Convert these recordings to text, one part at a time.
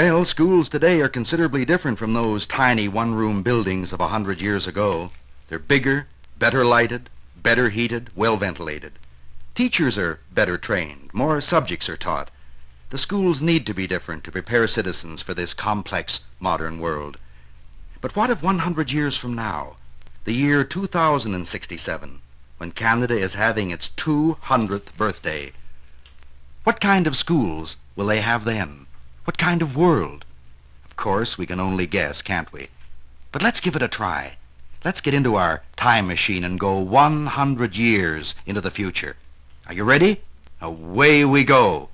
Well, schools today are considerably different from those tiny one-room buildings of 100 years ago. They're bigger, better lighted, better heated, well-ventilated. Teachers are better trained, more subjects are taught. The schools need to be different to prepare citizens for this complex modern world. But what if 100 years from now, the year 2067, when Canada is having its 200th birthday? What kind of schools will they have then? What kind of world? Of course, we can only guess, can't we? But let's give it a try. Let's get into our time machine and go 100 years into the future. Are you ready? Away we go.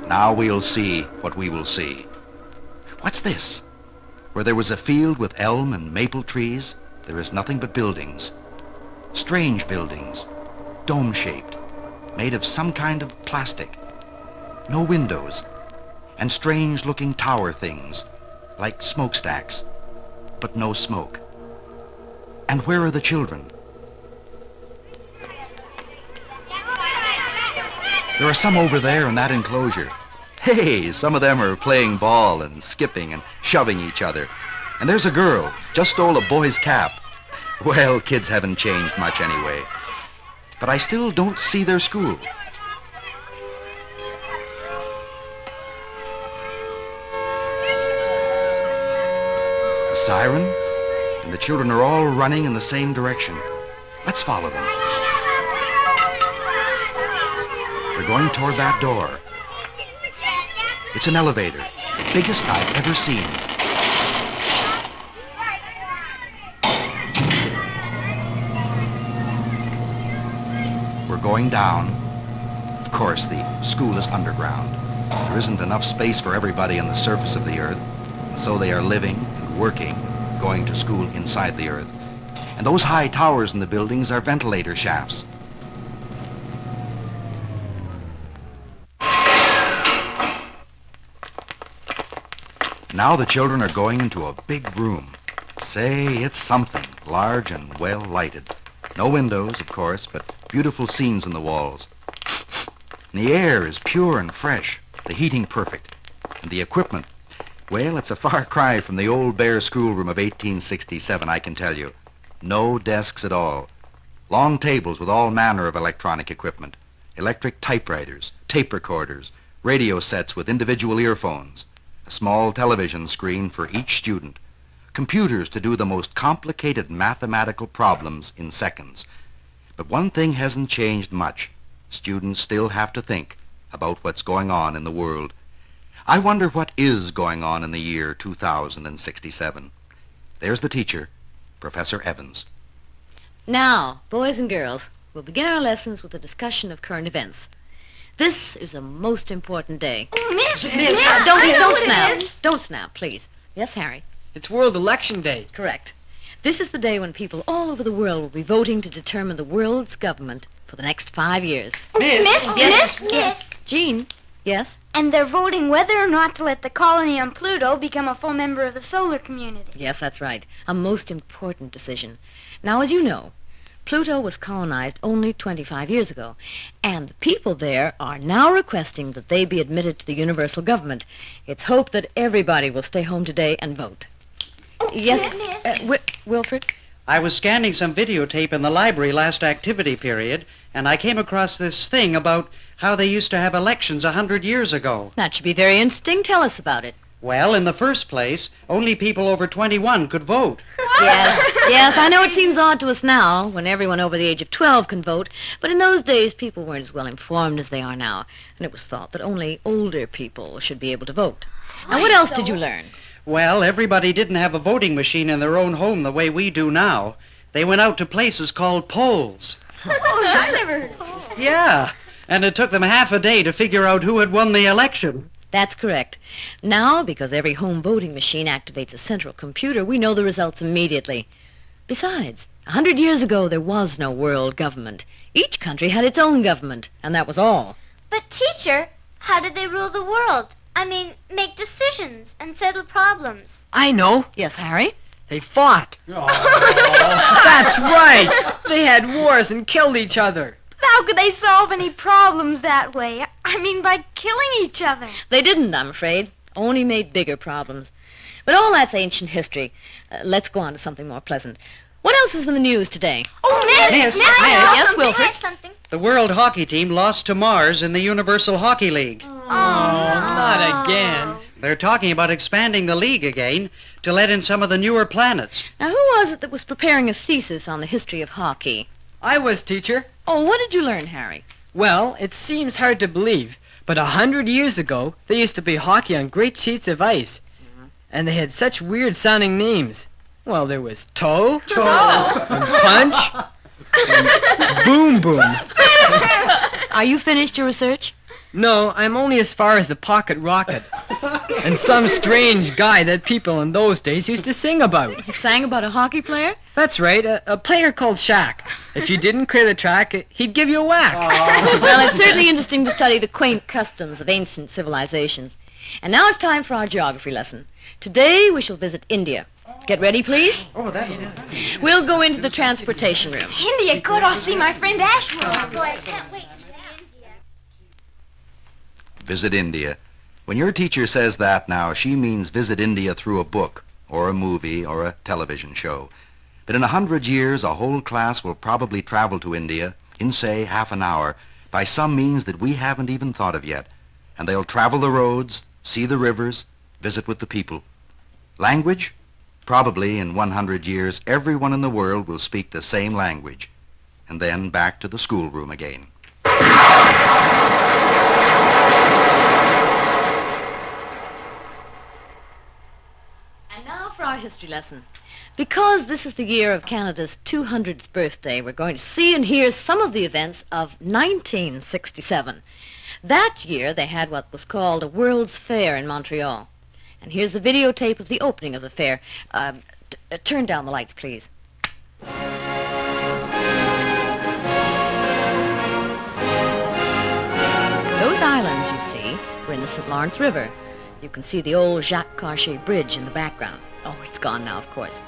Now we'll see what we will see. What's this? Where there was a field with elm and maple trees, there is nothing but buildings. Strange buildings, dome-shaped, made of some kind of plastic. No windows, and strange-looking tower things, like smokestacks, but no smoke. And where are the children? There are some over there in that enclosure. Hey, some of them are playing ball and skipping and shoving each other. And there's a girl, just stole a boy's cap. Well, kids haven't changed much anyway. But I still don't see their school. A siren, and the children are all running in the same direction. Let's follow them. They're going toward that door. It's an elevator, the biggest I've ever seen. We're going down. Of course, the school is underground. There isn't enough space for everybody on the surface of the earth, and so they are living and working, going to school inside the earth. And those high towers in the buildings are ventilator shafts. Now the children are going into a big room. Say, it's something, large and well lighted. No windows, of course, but beautiful scenes in the walls. And the air is pure and fresh, the heating perfect. And the equipment, well, it's a far cry from the old bare schoolroom of 1867, I can tell you. No desks at all. Long tables with all manner of electronic equipment. Electric typewriters, tape recorders, radio sets with individual earphones. A small television screen for each student, computers to do the most complicated mathematical problems in seconds. But one thing hasn't changed much. Students still have to think about what's going on in the world. I wonder what is going on in the year 2067. There's the teacher, Professor Evans. Now, boys and girls, we'll begin our lessons with a discussion of current events. This is a most important day. Oh, Miss! Don't snap, please. Yes, Harry? It's World Election Day. Correct. This is the day when people all over the world will be voting to determine the world's government for the next 5 years. Miss! Jean? Yes? And they're voting whether or not to let the colony on Pluto become a full member of the solar community. Yes, that's right. A most important decision. Now, as you know, Pluto was colonized only 25 years ago, and the people there are now requesting that they be admitted to the universal government. It's hoped that everybody will stay home today and vote. Yes, Wilfred? I was scanning some videotape in the library last activity period, and I came across this thing about how they used to have elections 100 years ago. That should be very interesting. Tell us about it. Well, in the first place, only people over 21 could vote. Yes, I know it seems odd to us now, when everyone over the age of 12 can vote, but in those days people weren't as well informed as they are now, and it was thought that only older people should be able to vote. Now, what else did you learn? Well, everybody didn't have a voting machine in their own home the way we do now. They went out to places called polls. I never heard of this. Yeah, and it took them half a day to figure out who had won the election. That's correct. Now, because every home voting machine activates a central computer, we know the results immediately. Besides, 100 years ago, there was no world government. Each country had its own government, and that was all. But, teacher, how did they rule the world? I mean, make decisions and settle problems. I know. Yes, Harry? They fought. That's right. They had wars and killed each other. How could they solve any problems that way? I mean, by killing each other. They didn't, I'm afraid. Only made bigger problems. But all that's ancient history. Let's go on to something more pleasant. What else is in the news today? Oh, Miss! Yes, Wilfred. Something. The World Hockey Team lost to Mars in the Universal Hockey League. Not again. They're talking about expanding the league again to let in some of the newer planets. Now, who was it that was preparing a thesis on the history of hockey? I was, teacher. Oh, what did you learn, Harry? Well, it seems hard to believe, but 100 years ago, there used to be hockey on great sheets of ice. And they had such weird-sounding names. Well, there was Toe, and Punch, and Boom Boom. Are you finished your research? No, I'm only as far as the pocket rocket. And some strange guy that people in those days used to sing about. You sang about a hockey player? That's right, a player called Shaq. If you didn't clear the track, he'd give you a whack. Well, it's certainly interesting to study the quaint customs of ancient civilizations. And now it's time for our geography lesson. Today we shall visit India. Get ready, please. We'll go into the transportation room. India, good. I'll see my friend Ashwood. Oh, boy, I can't wait to see India. Visit India. When your teacher says that now, she means visit India through a book, or a movie, or a television show. But in 100 years, a whole class will probably travel to India in, say, half an hour, by some means that we haven't even thought of yet. And they'll travel the roads, see the rivers, visit with the people. Language? Probably in 100 years, everyone in the world will speak the same language. And then back to the schoolroom again. And now for our history lesson. Because this is the year of Canada's 200th birthday, we're going to see and hear some of the events of 1967. That year, they had what was called a World's Fair in Montreal. And here's the videotape of the opening of the fair. Turn down the lights, please. Those islands, you see, were in the St. Lawrence River. You can see the old Jacques Cartier Bridge in the background. Oh, it's gone now, of course.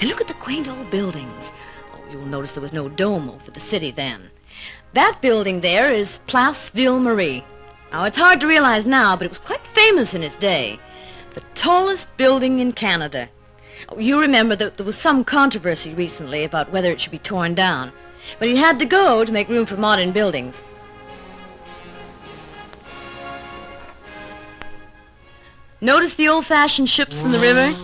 And look at the quaint old buildings. Oh, you'll notice there was no dome over the city then. That building there is Place Ville-Marie. Now, it's hard to realize now, but it was quite famous in its day. The tallest building in Canada. Oh, you remember that there was some controversy recently about whether it should be torn down. But it had to go to make room for modern buildings. Notice the old-fashioned ships in the river?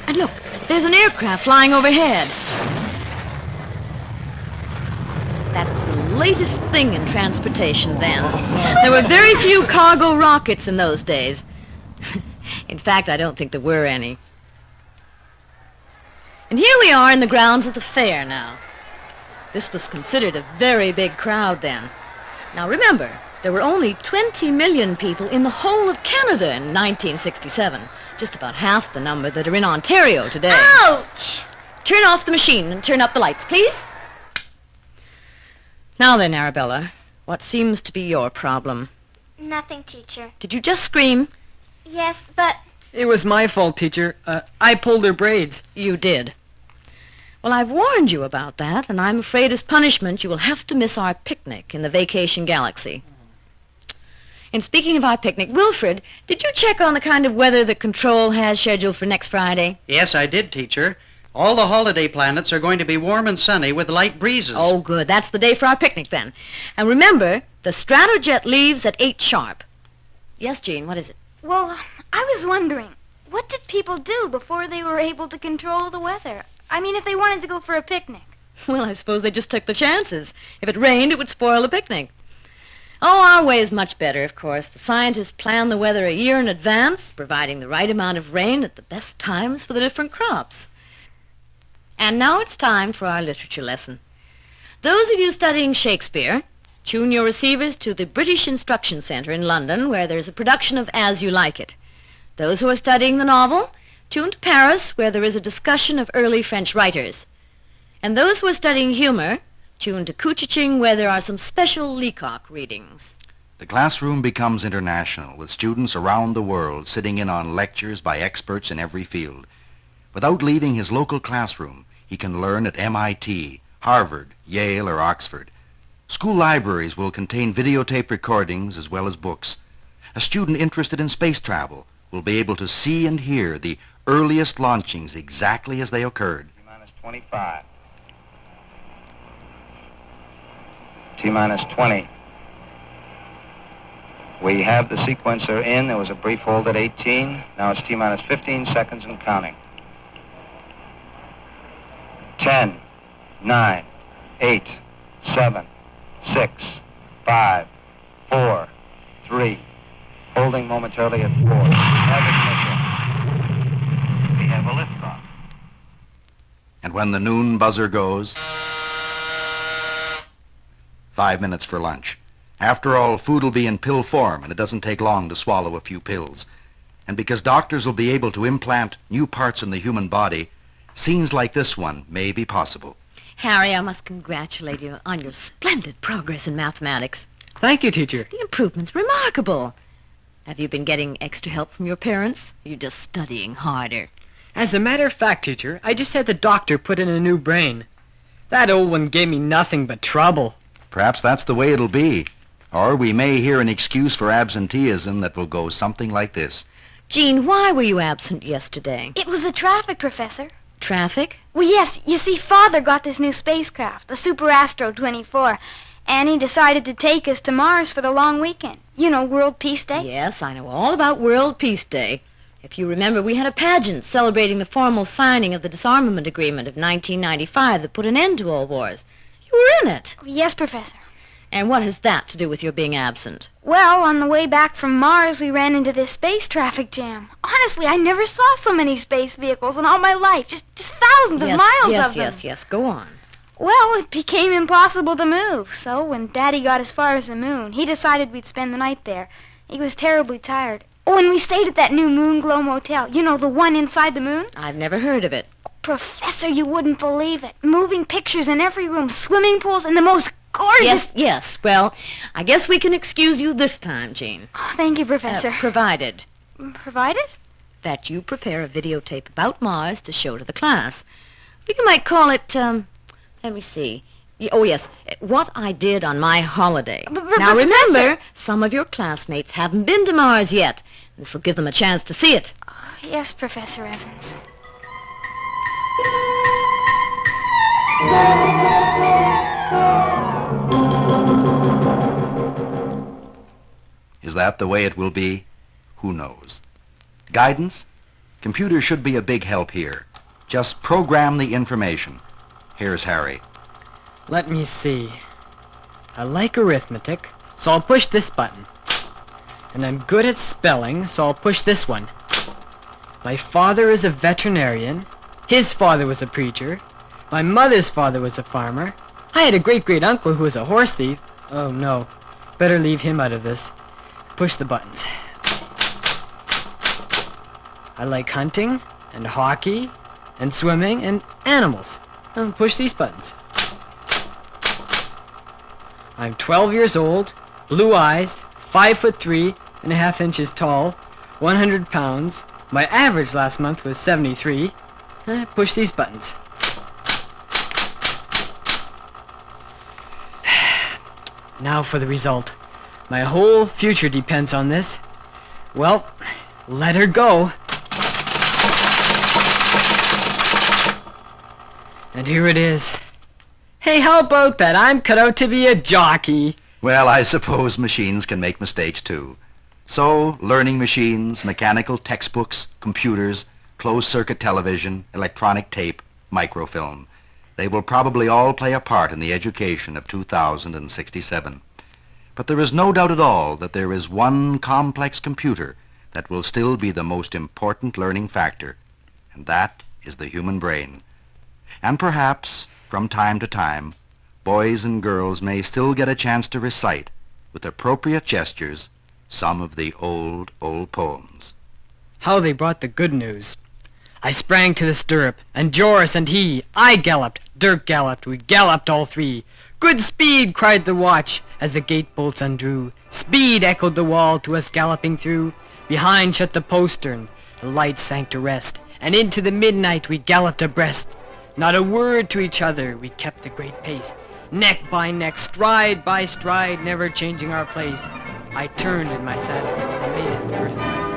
And look, there's an aircraft flying overhead. That was the latest thing in transportation then. There were very few cargo rockets in those days. In fact, I don't think there were any. And here we are in the grounds of the fair now. This was considered a very big crowd then. Now remember, there were only 20 million people in the whole of Canada in 1967. Just about half the number that are in Ontario today. Ouch! Turn off the machine and turn up the lights, please. Now then, Arabella, what seems to be your problem? Nothing, teacher. Did you just scream? Yes, but... It was my fault, teacher. I pulled her braids. You did. Well, I've warned you about that, and I'm afraid as punishment you will have to miss our picnic in the Vacation Galaxy. And speaking of our picnic, Wilfred, did you check on the kind of weather that Control has scheduled for next Friday? Yes, I did, teacher. All the holiday planets are going to be warm and sunny with light breezes. Oh, good. That's the day for our picnic, then. And remember, the Stratojet leaves at 8 sharp. Yes, Jean, what is it? Well, I was wondering, what did people do before they were able to control the weather? I mean, if they wanted to go for a picnic. Well, I suppose they just took the chances. If it rained, it would spoil the picnic. Oh, our way is much better, of course. The scientists plan the weather a year in advance, providing the right amount of rain at the best times for the different crops. And now it's time for our literature lesson. Those of you studying Shakespeare, tune your receivers to the British Instruction Centre in London, where there's a production of As You Like It. Those who are studying the novel, tune to Paris, where there is a discussion of early French writers. And those who are studying humor, tuned to Coochiching, where there are some special Leacock readings. The classroom becomes international, with students around the world sitting in on lectures by experts in every field. Without leaving his local classroom, he can learn at MIT, Harvard, Yale, or Oxford. School libraries will contain videotape recordings as well as books. A student interested in space travel will be able to see and hear the earliest launchings exactly as they occurred. T-minus 25. T-minus 20. We have the sequencer in. There was a brief hold at 18. Now it's T-minus 15 seconds and counting. 10, 9, 8, 7, 6, 5, 4, 3. Holding momentarily at 4. Have ignition. We have a liftoff. And when the noon buzzer goes, 5 minutes for lunch. After all, food will be in pill form, and it doesn't take long to swallow a few pills. And because doctors will be able to implant new parts in the human body, scenes like this one may be possible. Harry, I must congratulate you on your splendid progress in mathematics. Thank you, teacher. The improvement's remarkable. Have you been getting extra help from your parents? You're just studying harder. As a matter of fact, teacher, I just had the doctor put in a new brain. That old one gave me nothing but trouble. Perhaps that's the way it'll be. Or we may hear an excuse for absenteeism that will go something like this. Jean, why were you absent yesterday? It was the traffic, Professor. Traffic? Well, yes, you see, Father got this new spacecraft, the Super Astro 24, and he decided to take us to Mars for the long weekend. You know, World Peace Day. Yes, I know all about World Peace Day. If you remember, we had a pageant celebrating the formal signing of the Disarmament Agreement of 1995 that put an end to all wars. You were in it. Yes, Professor. And what has that to do with your being absent? Well, on the way back from Mars, we ran into this space traffic jam. Honestly, I never saw so many space vehicles in all my life. Just thousands of miles of them. Yes, go on. Well, it became impossible to move, so when Daddy got as far as the moon, he decided we'd spend the night there. He was terribly tired. Oh, and we stayed at that new Moonglow Motel. You know, the one inside the moon? I've never heard of it. Professor, you wouldn't believe it. Moving pictures in every room, swimming pools, and the most gorgeous... Yes. Well, I guess we can excuse you this time, Jean. Oh, thank you, Professor. Provided Provided? that you prepare a videotape about Mars to show to the class. You might call it, let me see. Oh, yes, What I Did on My Holiday. Now, remember, some of your classmates haven't been to Mars yet. This will give them a chance to see it. Yes, Professor Evans. Is that the way it will be? Who knows? Guidance? Computers should be a big help here. Just program the information. Here's Harry. Let me see. I like arithmetic, so I'll push this button. And I'm good at spelling, so I'll push this one. My father is a veterinarian. His father was a preacher. My mother's father was a farmer. I had a great-great-uncle who was a horse thief. Oh, no. Better leave him out of this. Push the buttons. I like hunting, and hockey, and swimming, and animals. Push these buttons. I'm 12 years old, blue eyes, 5'3.5 inches tall, 100 pounds. My average last month was 73. Push these buttons. Now for the result. My whole future depends on this. Well, let her go. And here it is. Hey, how about that? I'm cut out to be a jockey. Well, I suppose machines can make mistakes too. So, learning machines, mechanical textbooks, computers, closed-circuit television, electronic tape, microfilm. They will probably all play a part in the education of 2067. But there is no doubt at all that there is one complex computer that will still be the most important learning factor, and that is the human brain. And perhaps, from time to time, boys and girls may still get a chance to recite, with appropriate gestures, some of the old poems. How they brought the good news. I sprang to the stirrup, and Joris and he, I galloped, Dirk galloped, we galloped all three. Good speed, cried the watch, as the gate bolts undrew. Speed, echoed the wall to us galloping through. Behind shut the postern, the lights sank to rest, and into the midnight we galloped abreast. Not a word to each other, we kept a great pace, neck by neck, stride by stride, never changing our place. I turned in my saddle and made its first.